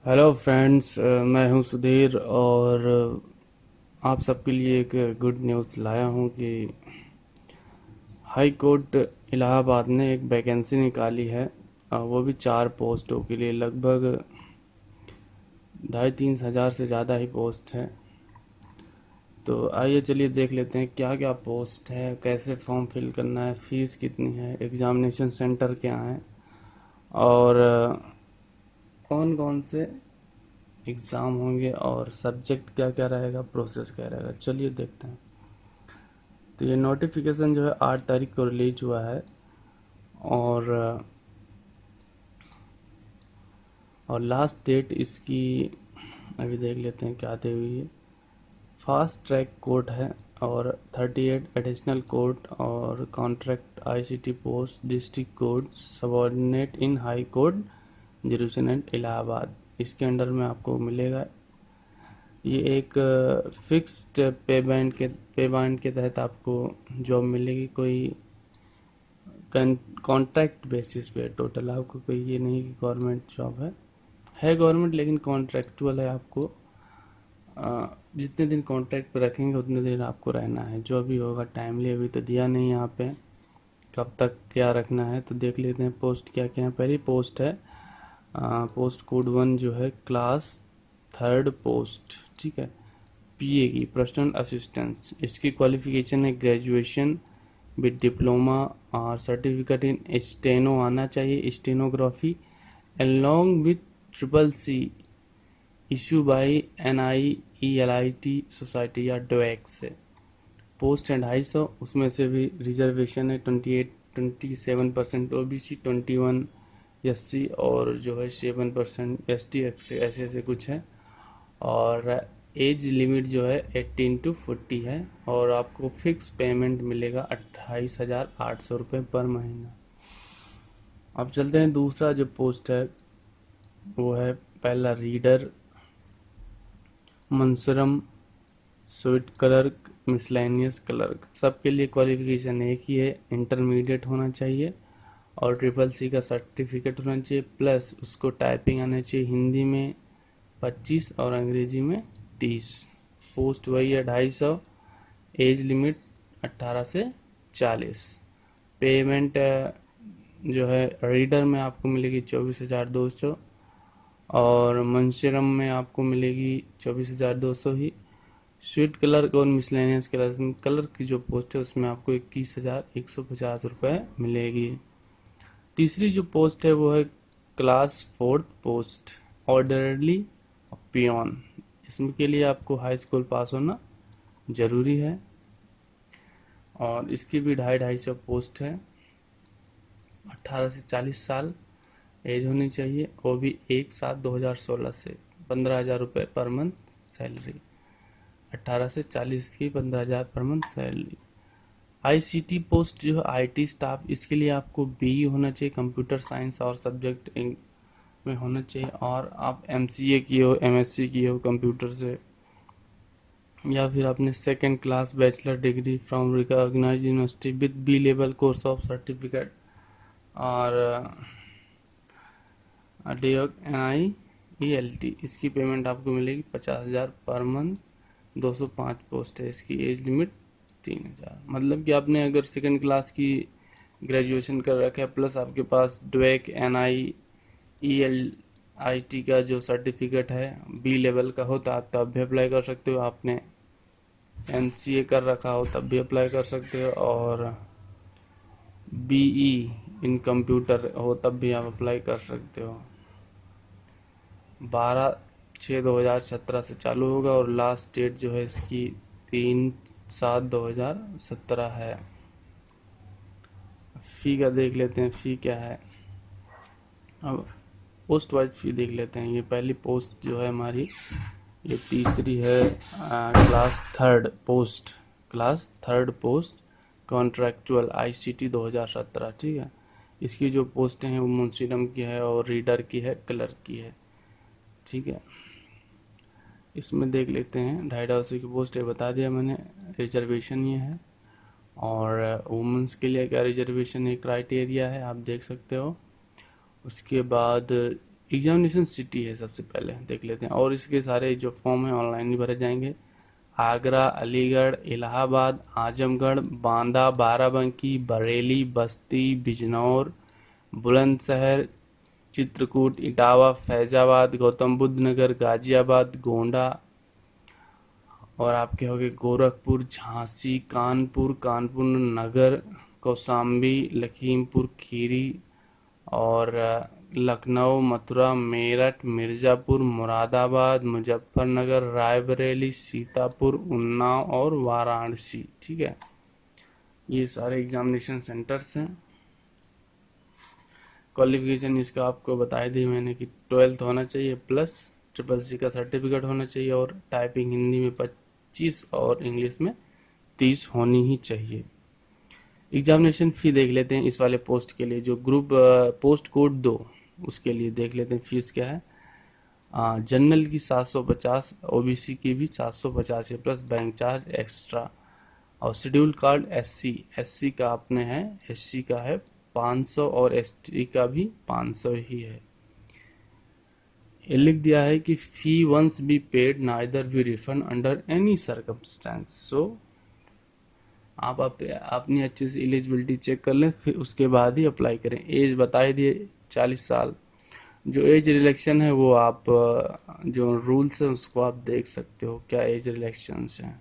Hello friends, मैं हूं सुधीर और आप सबके लिए एक गुड न्यूज़ लाया हूं कि हाई कोर्ट इलाहाबाद ने एक वैकेंसी निकाली है। वो भी 4 पोस्टों के लिए, लगभग 2,500-3,000 से ज़्यादा ही पोस्ट है। तो आइए चलिए देख लेते हैं क्या क्या पोस्ट है, कैसे फॉर्म फिल करना है, फीस कितनी है, एग्ज़ामिनेशन सेंटर क्या है और कौन कौन से एग्ज़ाम होंगे और सब्जेक्ट क्या क्या रहेगा, प्रोसेस क्या रहेगा। चलिए देखते हैं। तो ये नोटिफिकेशन जो है 8 तारीख को रिलीज हुआ है और लास्ट डेट इसकी अभी देख लेते हैं क्या दी हुई है। फास्ट ट्रैक कोर्ट है और 38 एडिशनल कोर्ट और contract ICT post district court subordinate in high court judicial and Allahabad, इसके अंडर में आपको मिलेगा। ये एक फिक्स्ड पे बैंड के तहत आपको जॉब मिलेगी। कोई कॉन्ट्रैक्ट बेसिस पे टोटल आपको, कोई ये नहीं कि गवर्नमेंट जॉब है गवर्नमेंट लेकिन कॉन्ट्रैक्चुअल है। आपको जितने दिन कॉन्ट्रैक्ट पे रखेंगे उतने दिन आपको रहना है। जो भी होगा टाइमली अभी तो दिया नहीं यहाँ पे, कब तक क्या रखना है। तो देख लेते हैं पोस्ट क्या क्या है। पहली पोस्ट है पोस्ट कोड 1 जो है क्लास थर्ड पोस्ट, ठीक है, पीए की पर्सनल असिस्टेंस। इसकी क्वालिफिकेशन है ग्रेजुएशन विद डिप्लोमा और सर्टिफिकेट इन स्टेनो आना चाहिए, stenography, along with triple C issue by NIELIT society या डोएक से। पोस्ट है 250, उसमें से भी रिजर्वेशन है 27% OBC, 21 SC और जो है 7% ST, ऐसे ऐसे कुछ है। और एज लिमिट जो है 18 to 40 है और आपको फिक्स पेमेंट मिलेगा 28,800 रुपये पर महीना। अब चलते हैं दूसरा जो पोस्ट है वो है पहला रीडर मंसूरम स्वीट क्लर्क मिसलेनियस क्लर्क। सबके लिए क्वालिफिकेशन एक ही है, इंटरमीडिएट होना चाहिए और ट्रिपल सी का सर्टिफिकेट होना चाहिए, प्लस उसको टाइपिंग आना चाहिए, हिंदी में 25 और अंग्रेजी में 30। पोस्ट वही है 250, एज लिमिट 18 से 40। पेमेंट जो है रीडर में आपको मिलेगी 24,200 और मंशरम में आपको मिलेगी 24,200 ही। स्वीट कलर और मिसलेनियस कलर की जो पोस्ट है उसमें आपको 21,150 रुपये मिलेगी। तीसरी जो पोस्ट है वो है class fourth post orderly peon. इसमें के लिए आपको हाई स्कूल पास होना ज़रूरी है और इसकी भी 250 पोस्ट है। 18 से 40 साल एज होनी चाहिए, वो भी 1/7/2016 से। 15,000 रुपये पर मंथ सैलरी। 18 से 40 की 15,000 per month salary. ICT post जो है आईटी स्टाफ, इसके लिए आपको बीई होना चाहिए, कंप्यूटर साइंस और सब्जेक्ट में होना चाहिए, और आप एमसीए किए हो, एमएससी किए हो कंप्यूटर से, या फिर आपने second class bachelor degree from recognised university with B level course of certificate और NIELT। इसकी पेमेंट आपको मिलेगी 50,000 पर मंथ। 205 पोस्ट है, इसकी एज लिमिट 3,000। मतलब कि आपने अगर सेकंड क्लास की ग्रेजुएशन कर रखा है प्लस आपके पास डुएक NIELIT का जो सर्टिफिकेट है बी लेवल का हो तो आप तब भी अप्लाई कर सकते हो। आपने MCA कर रखा हो तब भी अप्लाई कर सकते हो और BE इन कंप्यूटर हो तब भी आप अप्लाई कर सकते हो। 12/6/2017 से चालू होगा और लास्ट डेट जो है इसकी 3/7/2017 है। फ़ी का देख लेते हैं, फ़ी क्या है। अब पोस्ट वाइज फ़ी देख लेते हैं। ये पहली पोस्ट जो है हमारी, ये तीसरी है class third post contractual ICT 2017, ठीक है। इसकी जो पोस्टें हैं वो मुंशीरम की है और रीडर की है, क्लर्क की है, ठीक है। इसमें देख लेते हैं 250 की पोस्ट है, बता दिया मैंने। रिजर्वेशन ये है और वुमेंस के लिए क्या रिजर्वेशन है, क्राइटेरिया है, आप देख सकते हो। उसके बाद एग्जामिनेशन सिटी है सबसे पहले देख लेते हैं, और इसके सारे जो फॉर्म है ऑनलाइन ही भरे जाएंगे। आगरा, अलीगढ़, इलाहाबाद, आजमगढ़, बांदा, बाराबंकी, बरेली, बस्ती, बिजनौर, बुलंदशहर, चित्रकूट, इटावा, फैजाबाद, गौतम बुद्ध नगर, गाजियाबाद, गोंडा, और आपके हो गए गोरखपुर, झांसी, कानपुर, कानपुर नगर, कौशाम्बी, लखीमपुर खीरी, और लखनऊ, मथुरा, मेरठ, मिर्ज़ापुर, मुरादाबाद, मुजफ्फरनगर, रायबरेली, सीतापुर, उन्नाव और वाराणसी। ठीक है, ये सारे एग्जामिनेशन सेंटर्स हैं। क्वालिफिकेशन इसका आपको बताया दी मैंने कि 12th होना चाहिए प्लस CCC का सर्टिफिकेट होना चाहिए, और टाइपिंग हिंदी में 25 और इंग्लिश में 30 होनी ही चाहिए। एग्जामिनेशन फ़ी देख लेते हैं इस वाले पोस्ट के लिए, जो ग्रुप पोस्ट कोड 2 उसके लिए देख लेते हैं फीस क्या है। जनरल की 750, ओबीसी की भी 750 है प्लस बैंक चार्ज एक्स्ट्रा, और शेड्यूल कार्ड एससी का अपने है, एससी का है 500 और एसटी का भी 500 ही है। ये लिख दिया है कि fee once be paid neither be refund under any circumstance. So आप अपनी अच्छे से एलिजिबिलिटी चेक कर लें, फिर उसके बाद ही अप्लाई करें। एज बता दिए 40 साल। जो एज रिलैक्शन है वो आप जो रूल्स है उसको आप देख सकते हो क्या एज रिलैक्शंस हैं।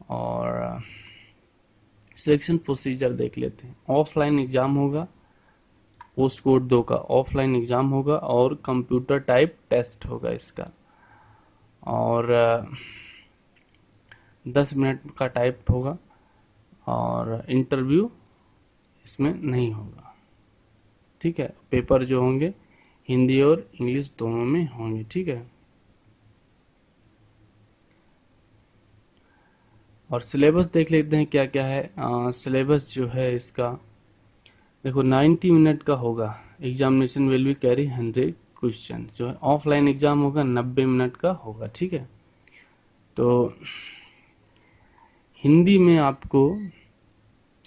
और सिलेक्शन प्रोसीजर देख लेते हैं। ऑफलाइन एग्ज़ाम होगा, पोस्ट कोड 2 का ऑफलाइन एग्ज़ाम होगा, और कंप्यूटर टाइप टेस्ट होगा इसका, और 10 मिनट का टाइप होगा, और इंटरव्यू इसमें नहीं होगा। ठीक है, पेपर जो होंगे हिंदी और इंग्लिश दोनों में होंगे। ठीक है, और सिलेबस देख लेते हैं क्या क्या है। सिलेबस जो है इसका देखो 90 मिनट का होगा। Examination will be carry 100 question. जो है ऑफलाइन एग्जाम होगा 90 मिनट का होगा। ठीक है, तो हिंदी में आपको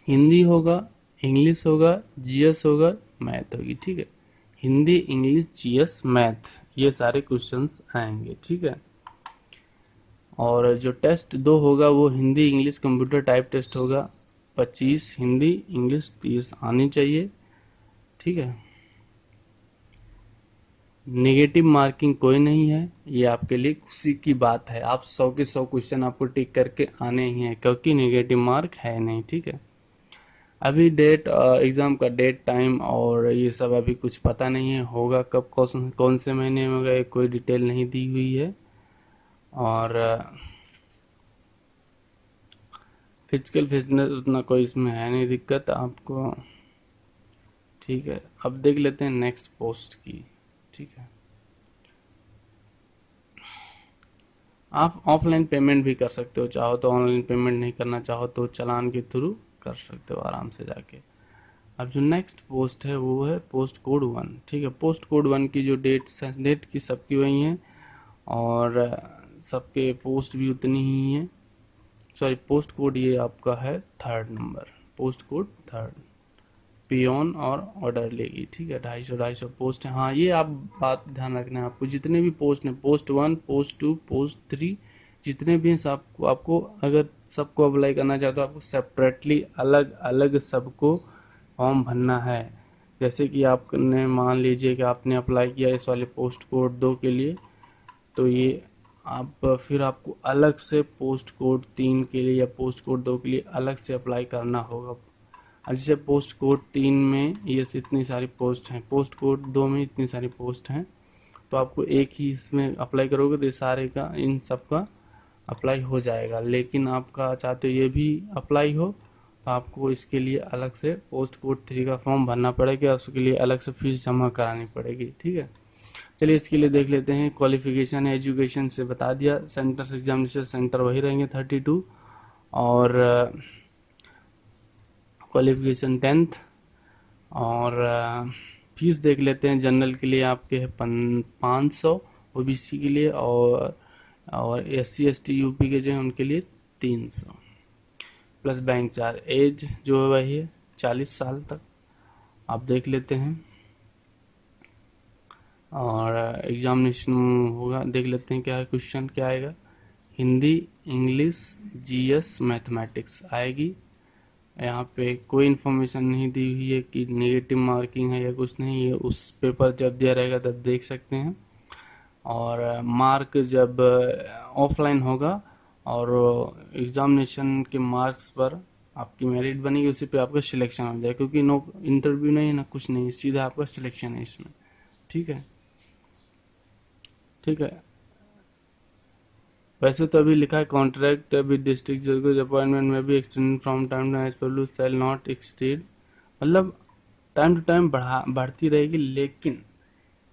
हिंदी होगा, इंग्लिश होगा, जीएस होगा, मैथ होगी। ठीक है, हिंदी, इंग्लिश, जीएस, मैथ, ये सारे क्वेश्चंस आएंगे। ठीक है, और जो टेस्ट 2 होगा वो Hindi, English, computer type test होगा। 25 हिंदी, इंग्लिश 30 आनी चाहिए। ठीक है, नेगेटिव मार्किंग कोई नहीं है, ये आपके लिए खुशी की बात है। आप 100 के 100 क्वेश्चन आपको टिक करके आने ही हैं, क्योंकि नेगेटिव मार्क है नहीं। ठीक है, अभी डेट एग्ज़ाम का डेट, टाइम और ये सब अभी कुछ पता नहीं है, होगा कब, कौन से महीने में होगा, कोई डिटेल नहीं दी हुई है। और फिजिकल फिटनेस उतना कोई इसमें है नहीं दिक्कत आपको। ठीक है, अब देख लेते हैं नेक्स्ट पोस्ट की। ठीक है, आप ऑफलाइन पेमेंट भी कर सकते हो, चाहो तो ऑनलाइन पेमेंट, नहीं करना चाहो तो चालान के थ्रू कर सकते हो आराम से जाके। अब जो नेक्स्ट पोस्ट है वो है पोस्ट कोड 1। ठीक है, पोस्ट कोड 1 की जो डेट की सबकी वही हैं, और सबके पोस्ट भी उतनी ही हैं। सॉरी, पोस्ट कोड ये आपका है 3rd number, post code 3rd, peon और ऑर्डर लेगी। ठीक है, 250 पोस्ट है। हाँ, ये आप बात ध्यान रखना है, आपको जितने भी पोस्ट हैं, पोस्ट 1, पोस्ट 2, पोस्ट 3, जितने भी हैं सबको, आपको अगर सबको अप्लाई करना चाहते हो आपको सेपरेटली अलग अलग सबको फॉर्म भरना है। जैसे कि आपने मान लीजिए कि आपने अप्लाई किया इस वाले पोस्ट कोड 2 के लिए, तो ये आप फिर आपको अलग से पोस्ट कोड 3 के लिए या पोस्ट कोड 2 के लिए अलग से अप्लाई करना होगा। अब जैसे पोस्ट कोड 3 में ये इतनी सारी पोस्ट हैं, पोस्ट कोड 2 में इतनी सारी पोस्ट हैं, तो आपको एक ही इसमें अप्लाई करोगे तो ये सारे का, इन सब का अप्लाई हो जाएगा। लेकिन आपका चाहते हो ये भी अप्लाई हो, तो आपको इसके लिए अलग से पोस्ट कोड 3 का फॉर्म भरना पड़ेगा, उसके लिए अलग से फीस जमा करानी पड़ेगी। ठीक है, चलिए इसके लिए देख लेते हैं। क्वालिफिकेशन एजुकेशन से बता दिया, सेंटर एग्जामिनेशन सेंटर वही रहेंगे 32, और क्वालिफिकेशन 10th, और फीस देख लेते हैं। जनरल के लिए आपके है 500, ओबीसी के लिए, और SC ST यूपी के जो हैं उनके लिए 300 प्लस बैंक चार्ज। एज जो है वही है 40 साल तक। आप देख लेते हैं। और एग्जामिनेशन होगा, देख लेते हैं क्या है, क्वेश्चन क्या आएगा। हिंदी, इंग्लिश, जीएस, मैथमेटिक्स आएगी। यहाँ पे कोई इन्फॉर्मेशन नहीं दी हुई है कि नेगेटिव मार्किंग है या कुछ नहीं है, उस पेपर जब दिया रहेगा तब देख सकते हैं। और मार्क जब ऑफलाइन होगा और एग्जामिनेशन के मार्क्स पर आपकी मेरिट बनेगी, उसी पे आपका सिलेक्शन हो जाएगा, क्योंकि नो इंटरव्यू नहीं है ना कुछ नहीं, सीधा आपका सिलेक्शन है इसमें। ठीक है, ठीक है। वैसे तो अभी लिखा है कॉन्ट्रैक्ट विद डिस्ट्रिक्ट जज अपॉइंटमेंट में भी extend from time to as public shall not exceed, मतलब टाइम टू टाइम बढ़ती रहेगी, लेकिन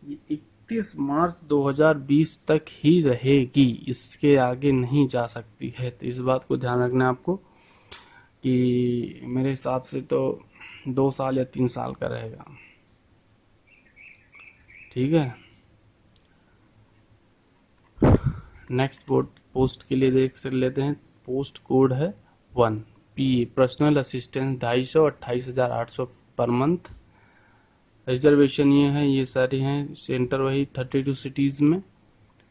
ये 31 मार्च 2020 तक ही रहेगी, इसके आगे नहीं जा सकती है। तो इस बात को ध्यान रखना है आपको कि मेरे हिसाब से तो 2 साल या 3 साल का रहेगा। ठीक है। नेक्स्ट बोर्ड पोस्ट के लिए देख सक लेते हैं। पोस्ट कोड है 1 P, personal assistant 250, 28,800 per month. Reservation ये है, ये सारे हैं, सेंटर वही 32 सिटीज़ में।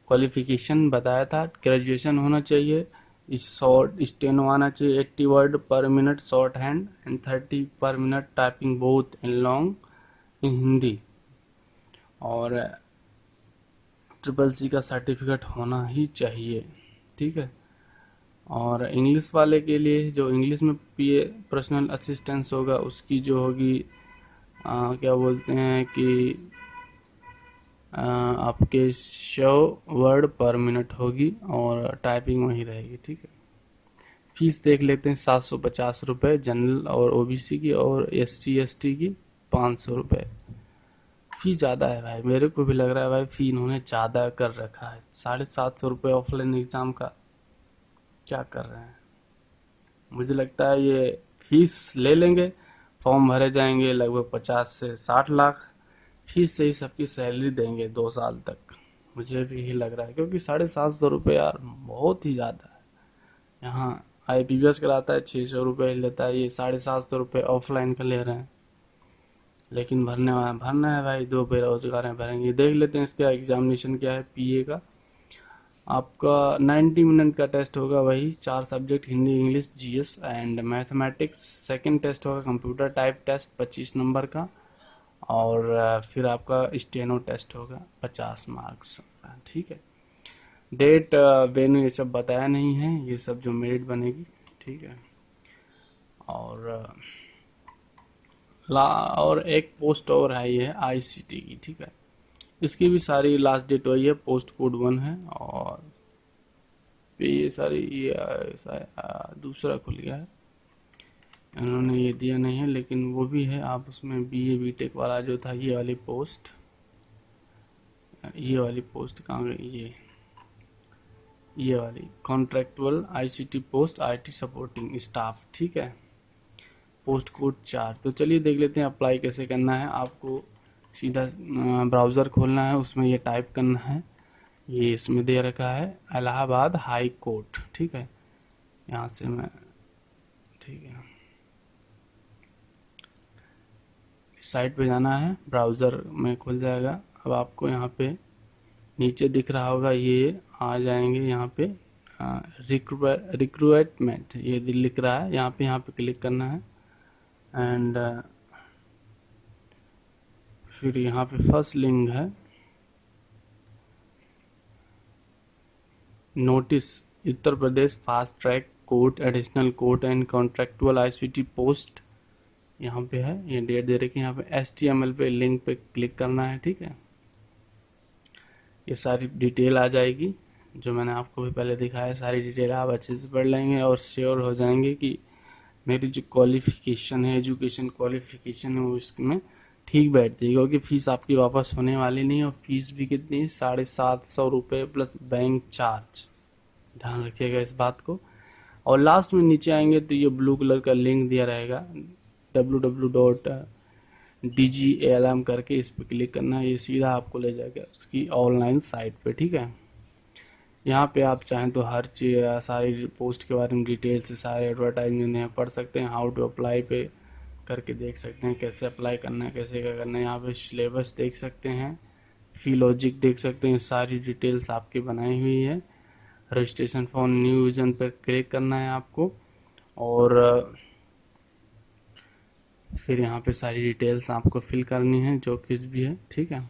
क्वालिफिकेशन बताया था, ग्रेजुएशन होना चाहिए, इस शॉर्ट स्टेनो आना चाहिए, 80 वर्ड पर मिनट शॉर्ट हैंड एंड 30 पर minute typing both in long इन हिंदी। और ट्रिपल सी का सर्टिफिकेट होना ही चाहिए। ठीक है। और इंग्लिश वाले के लिए जो इंग्लिश में पीए पर्सनल असिस्टेंस होगा, उसकी जो होगी क्या बोलते हैं कि आपके 100 वर्ड पर मिनट होगी और टाइपिंग वही रहेगी। ठीक है। फीस देख लेते हैं, 750 रुपये जनरल और ओबीसी की, और SC ST की 500 रुपये। फी ज़्यादा है भाई, मेरे को भी लग रहा है भाई फी इन्होंने ज़्यादा कर रखा है। 750 रुपये ऑफलाइन एग्ज़ाम का क्या कर रहे हैं। मुझे लगता है ये फीस ले लेंगे, फॉर्म भरे जाएंगे, लगभग 50 से 60 लाख फीस से ही सबकी सैलरी देंगे 2 साल तक। मुझे भी यही लग रहा है, क्योंकि 750 रुपये यार बहुत ही ज़्यादा है। यहाँ IPPS कराता है 600 रुपये लेता है, ये 750 रुपये ऑफलाइन का ले रहे हैं। लेकिन भरना है भाई, दो बेरोजगार हैं, भरेंगे। देख लेते हैं इसका एग्जामिनेशन क्या है PA का। आपका 90 मिनट का टेस्ट होगा, वही 4 subject, Hindi, English, GS and mathematics. Second test होगा कंप्यूटर टाइप टेस्ट 25 नंबर का। और फिर आपका स्टेनो टेस्ट होगा 50 मार्क्स का। ठीक है। डेट वेन्यू ये सब बताया नहीं है, ये सब जो मेरिट बनेगी। ठीक है। और और एक पोस्ट और है, ये है ICT की। ठीक है। इसकी भी सारी लास्ट डेट वही है, पोस्ट कोड 1 है। और पे ये सारी ये दूसरा खुल गया है, इन्होंने ये दिया नहीं है, लेकिन वो भी है। आप उसमें BA BTech वाला जो था, ये वाली पोस्ट कहाँ गई, ये वाली contractual ICT post IT supporting staff. ठीक है। Post code 4। तो चलिए देख लेते हैं अप्लाई कैसे करना है। आपको सीधा ब्राउज़र खोलना है, उसमें ये टाइप करना है, ये इसमें दे रखा है इलाहाबाद हाई कोर्ट। ठीक है। यहाँ से मैं, ठीक है, इस साइट पे जाना है, ब्राउज़र में खुल जाएगा। अब आपको यहाँ पे नीचे दिख रहा होगा, ये आ जाएंगे यहाँ पे रिक्रूटमेंट, ये लिख रहा है, यहाँ पे क्लिक करना है। एंड फिर यहाँ पे फर्स्ट लिंक है, notice Uttar Pradesh fast track court additional court and contractual ICT post, यहाँ पे है, ये डेट दे रखी है। यहाँ पे HTML पे लिंक पे क्लिक करना है। ठीक है। ये सारी डिटेल आ जाएगी, जो मैंने आपको भी पहले दिखाया, सारी डिटेल आप अच्छे से पढ़ लेंगे और श्योर हो जाएंगे कि मेरी जो क्वालिफिकेशन है, एजुकेशन क्वालिफिकेशन है, वो इसमें ठीक बैठती है। क्योंकि फीस आपकी वापस होने वाली नहीं है, और फीस भी कितनी है, 750 रुपये प्लस बैंक चार्ज। ध्यान रखिएगा इस बात को। और लास्ट में नीचे आएंगे तो ये ब्लू कलर का लिंक दिया रहेगा, www.dgalm करके, इस पर क्लिक करना है, ये सीधा आपको ले जाएगा उसकी ऑनलाइन साइट पे। ठीक है। यहाँ पे आप चाहें तो हर चीज़, सारी पोस्ट के बारे में डिटेल से सारे एडवर्टाइजमेंट यहाँ पढ़ सकते हैं, हाउ टू अप्लाई पे करके देख सकते हैं कैसे अप्लाई करना है, कैसे क्या करना है। यहाँ पे सिलेबस देख सकते हैं, फी लॉजिक देख सकते हैं, सारी डिटेल्स आपकी बनाई हुई है। रजिस्ट्रेशन फॉर न्यू यूजर पर क्लिक करना है आपको, और फिर यहाँ पे सारी डिटेल्स आपको फिल करनी है जो कुछ भी है, ठीक है।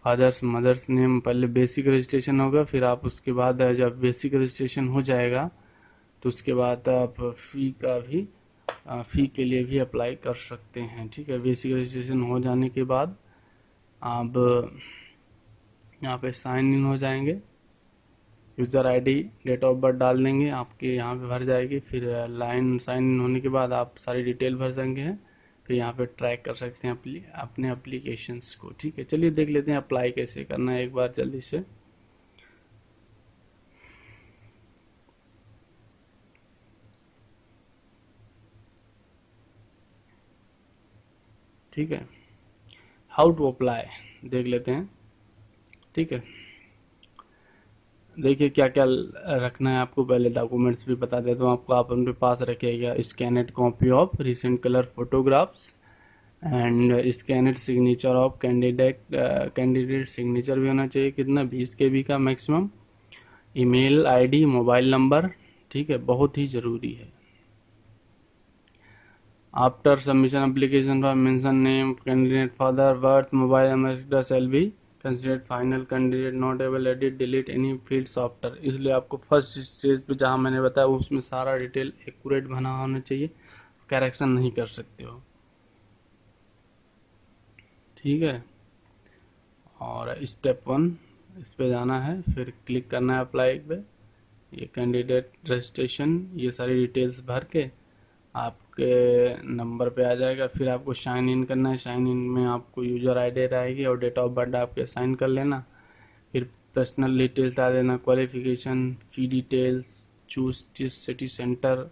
फादर्स मदर्स नेम पहले बेसिक रजिस्ट्रेशन होगा, फिर आप उसके बाद जब बेसिक रजिस्ट्रेशन हो जाएगा तो उसके बाद आप फ़ी के लिए भी अप्लाई कर सकते हैं, ठीक है। बेसिक रजिस्ट्रेशन हो जाने के बाद आप यहाँ पे साइन इन हो जाएंगे, user ID date of birth डाल देंगे, आपके यहाँ पे भर जाएगी। फिर लाइन साइन इन होने के बाद आप सारी डिटेल भर देंगे हैं, फिर यहाँ पे ट्रैक कर सकते हैं अपने एप्लीकेशंस को, ठीक है। चलिए देख लेते हैं अप्लाई कैसे करना है एक बार जल्दी से। ठीक है, हाउ टू अप्लाई देख लेते हैं, ठीक है। देखिए क्या क्या रखना है आपको, पहले डॉक्यूमेंट्स भी बता देता हूँ आपको। आप उनके पास रखिएगा scanned copy of recent colour photographs and scanned signature of candidate signature भी होना चाहिए, कितना 20 KB का maximum. Email ID mobile number, ठीक है, बहुत ही ज़रूरी है। After submission application for mention name candidate father birth mobile number shall be considered final candidate not able edit delete any fields after. इसलिए आपको फर्स्ट स्टेज पे जहाँ मैंने बताया उसमें सारा डिटेल एक्यूरेट बना होना चाहिए, करेक्शन नहीं कर सकते हो, ठीक है। और स्टेप 1 इस पे जाना है, फिर क्लिक करना है अप्लाई पे, ये कैंडिडेट रजिस्ट्रेशन, ये सारी डिटेल्स भर के आपके नंबर पे आ जाएगा। फिर आपको साइन इन करना है, साइन इन में आपको यूज़र आईडी रहेगी और डेट ऑफ बर्थ आपके साइन कर लेना। फिर पर्सनल डिटेल्स डाल देना, क्वालिफिकेशन, फी डिटेल्स, चूज सिटी सेंटर।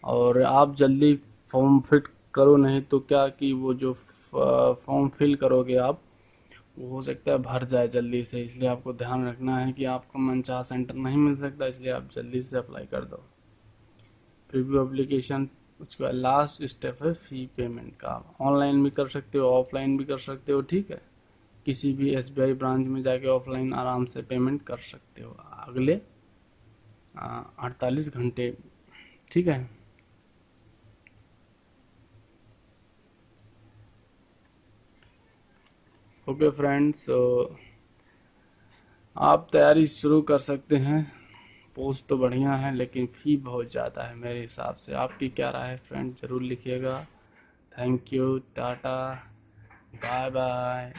और आप जल्दी फॉर्म फिट करो, नहीं तो क्या कि वो जो फॉर्म फिल करोगे आप, वो हो सकता है भर जाए जल्दी से, इसलिए आपको ध्यान रखना है कि आपको मनचाहा सेंटर नहीं मिल सकता, इसलिए आप जल्दी से अप्लाई कर दो। प्रीव्यू एप्लीकेशन, उसके बाद लास्ट स्टेप है फ़ी पेमेंट का। ऑनलाइन भी कर सकते हो, ऑफलाइन भी कर सकते हो, ठीक है। किसी भी SBI ब्रांच में जाके ऑफलाइन आराम से पेमेंट कर सकते हो अगले 48 घंटे, ठीक है। ओके फ्रेंड्स, आप तैयारी शुरू कर सकते हैं। पोस्ट तो बढ़िया है लेकिन फ़ी बहुत ज़्यादा है मेरे हिसाब से। आपकी क्या राय है फ्रेंड, ज़रूर लिखिएगा। Thank you, tata, bye bye.